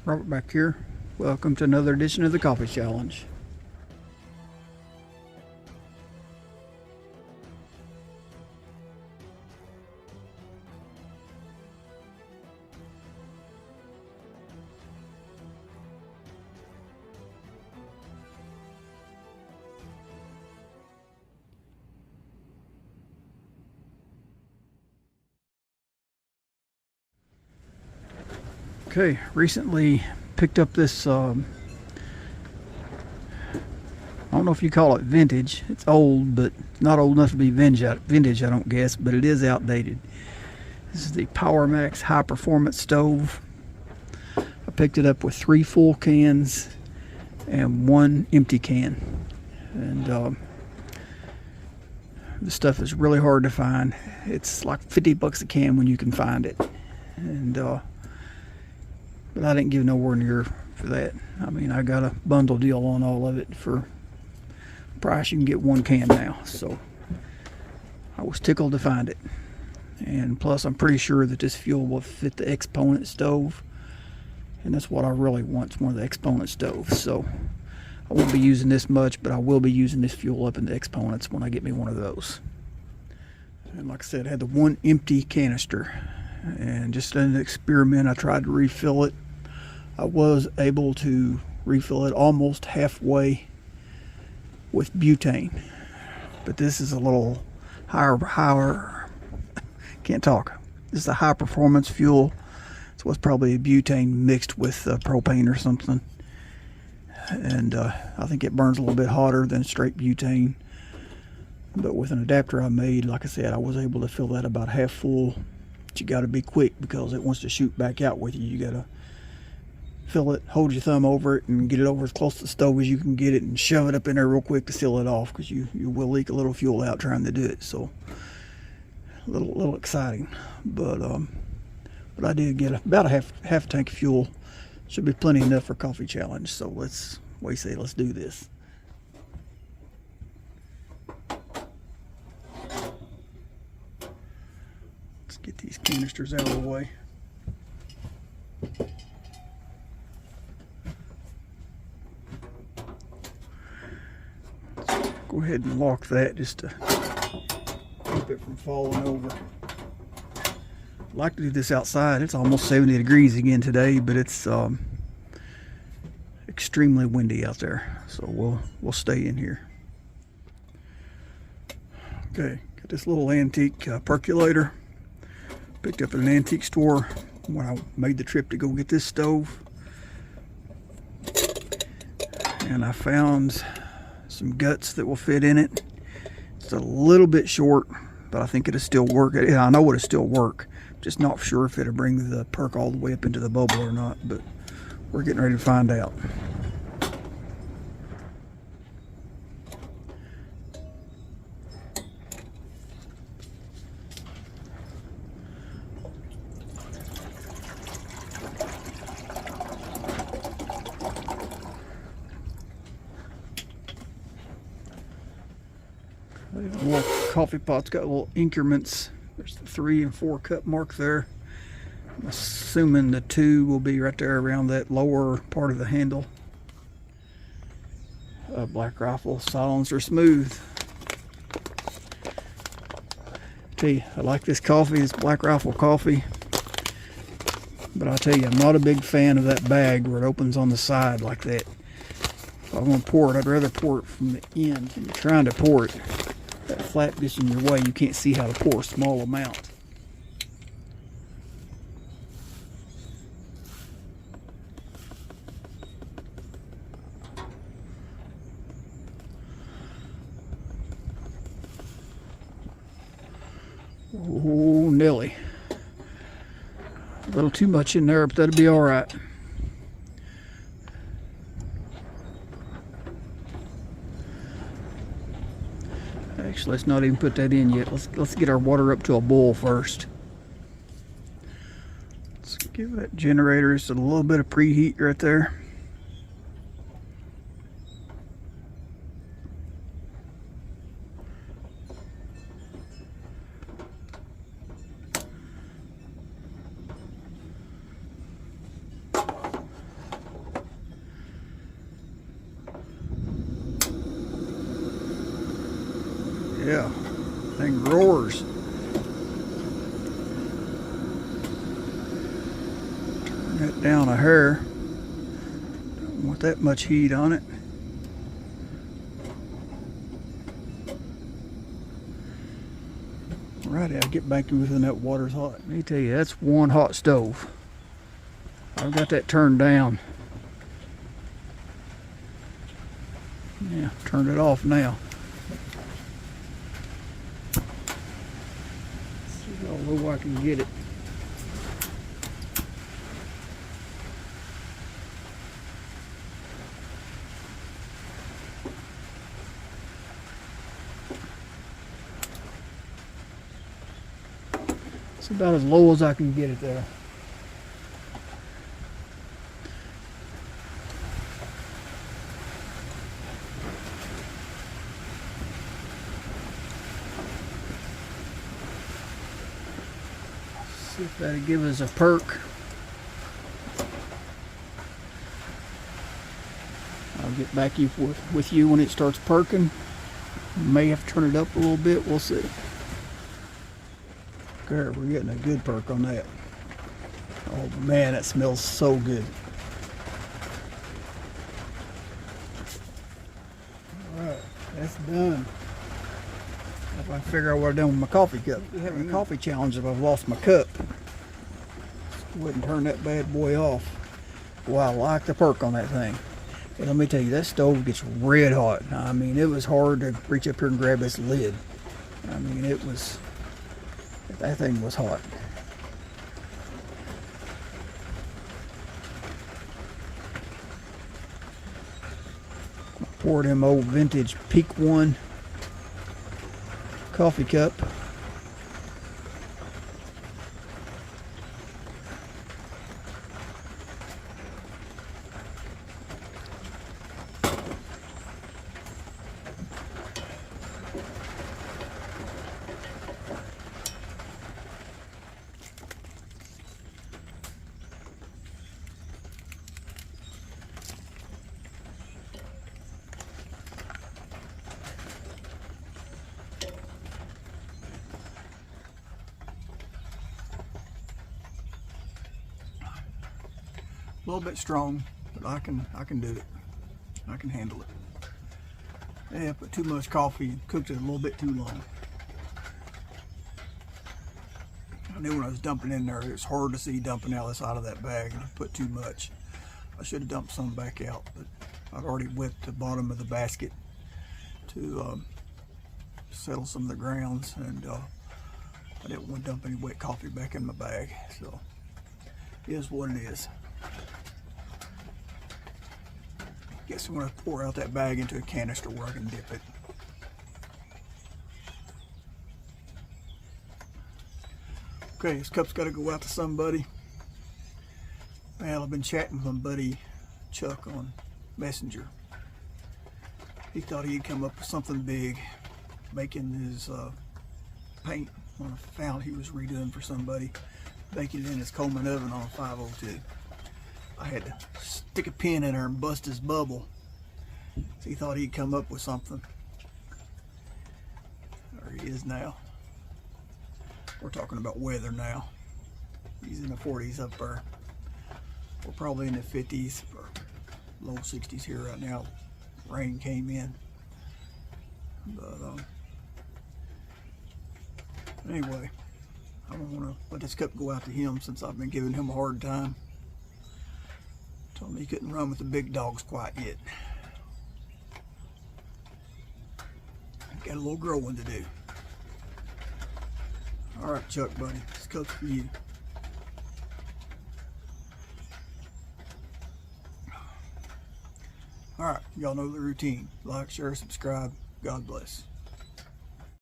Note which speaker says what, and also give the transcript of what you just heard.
Speaker 1: Robert back here. Welcome to another edition of the Coffee Challenge. Okay, recently picked up this, I don't know if you call it vintage. It's old, but not old enough to be vintage, I don't guess, but it is outdated. This is the Power Max High Performance Stove. I picked it up with 3 full cans and 1 empty can. And this stuff is really hard to find. It's like 50 bucks a can when you can find it. And but I didn't give nowhere near for that. I mean, I got a bundle deal on all of it for a price you can get 1 can now. So I was tickled to find it. And plus, I'm pretty sure that this fuel will fit the Exponent stove. And that's what I really want, one of the Exponent stoves. So I won't be using this much, but I will be using this fuel up in the Exponents when I get me one of those. And like I said, I had the 1 empty canister. And just an experiment, I tried to refill it. I was able to refill it almost halfway with butane, but this is a little higher, can't talk. This is a high performance fuel. So it's probably butane mixed with propane or something. And I think it burns a little bit hotter than straight butane. But with an adapter I made, like I said, I was able to fill that about half full. But you got to be quick because it wants to shoot back out with you. You got to fill it, hold your thumb over it, and get it over as close to the stove as you can get it, and shove it up in there real quick to seal it off, because you will leak a little fuel out trying to do it. So a little exciting, but I did get about a half tank of fuel. Should be plenty enough for Coffee Challenge. So let's do this. Let's get these canisters out of the way. Go ahead and lock that just to keep it from falling over. I'd like to do this outside. It's almost 70 degrees again today, but it's extremely windy out there, so we'll stay in here. Okay, got this little antique percolator. Picked up at an antique store when I made the trip to go get this stove, and I found some guts that will fit in it. It's a little bit short, but I think it'll still work. Yeah, I know it'll still work. Just not sure if it'll bring the perk all the way up into the bubble or not, but we're getting ready to find out. The little coffee pot's got little increments. There's the 3 and 4 cup mark there. I'm assuming the 2 will be right there around that lower part of the handle. Black Rifle Silencer Smooth. Tell you, I like this coffee, this Black Rifle coffee. But I tell you, I'm not a big fan of that bag where it opens on the side like that. If I'm going to pour it, I'd rather pour it from the end. When you're trying to pour it, that flap gets in your way. You can't see how to pour a small amount. Oh, Nelly. A little too much in there, but that'll be all right. Actually, let's not even put that in yet. Let's get our water up to a boil first. Let's give that generator just a little bit of preheat right there. Yeah, thing roars. Turn that down a hair. Don't want that much heat on it. Alrighty, I'll get back to you when that water's hot. Let me tell you, that's one hot stove. I've got that turned down. Yeah, turned it off now. See how low I can get it. It's about as low as I can get it there. See if that'll give us a perk. I'll get back with you when it starts perking. May have to turn it up a little bit, we'll see. Okay, we're getting a good perk on that. Oh man, that smells so good. Alright, that's done. If I figure out what I've done with my coffee cup. We're having a coffee challenge if I've lost my cup. Wouldn't turn that bad boy off. Boy, I like the perk on that thing. But let me tell you, that stove gets red hot. I mean, it was hard to reach up here and grab this lid. I mean, that thing was hot. Pour them old vintage Peak One coffee cup. A little bit strong, but I can do it. I can handle it. Yeah, put too much coffee and cooked it a little bit too long. I knew when I was dumping in there, it was hard to see dumping out the side of that bag, and I put too much. I should have dumped some back out, but I'd already whipped the bottom of the basket to settle some of the grounds, and I didn't want to dump any wet coffee back in my bag, so it is what it is. Guess I'm going to pour out that bag into a canister where I can dip it. Okay, this cup's got to go out to somebody. Well, I've been chatting with my buddy Chuck on Messenger. He thought he'd come up with something big, making his paint on a fountain he was redoing for somebody, baking it in his Coleman oven on a 502. I had to stick a pin in there and bust his bubble. So he thought he'd come up with something. There he is now. We're talking about weather now. He's in the 40s up there. We're probably in the 50s or low 60s here right now. Rain came in. But anyway, I don't want to let this cup go out to him since I've been giving him a hard time. Told me he couldn't run with the big dogs quite yet. Got a little growing to do. Alright, Chuck, buddy, this cup's for you. Alright, y'all know the routine. Like, share, subscribe. God bless.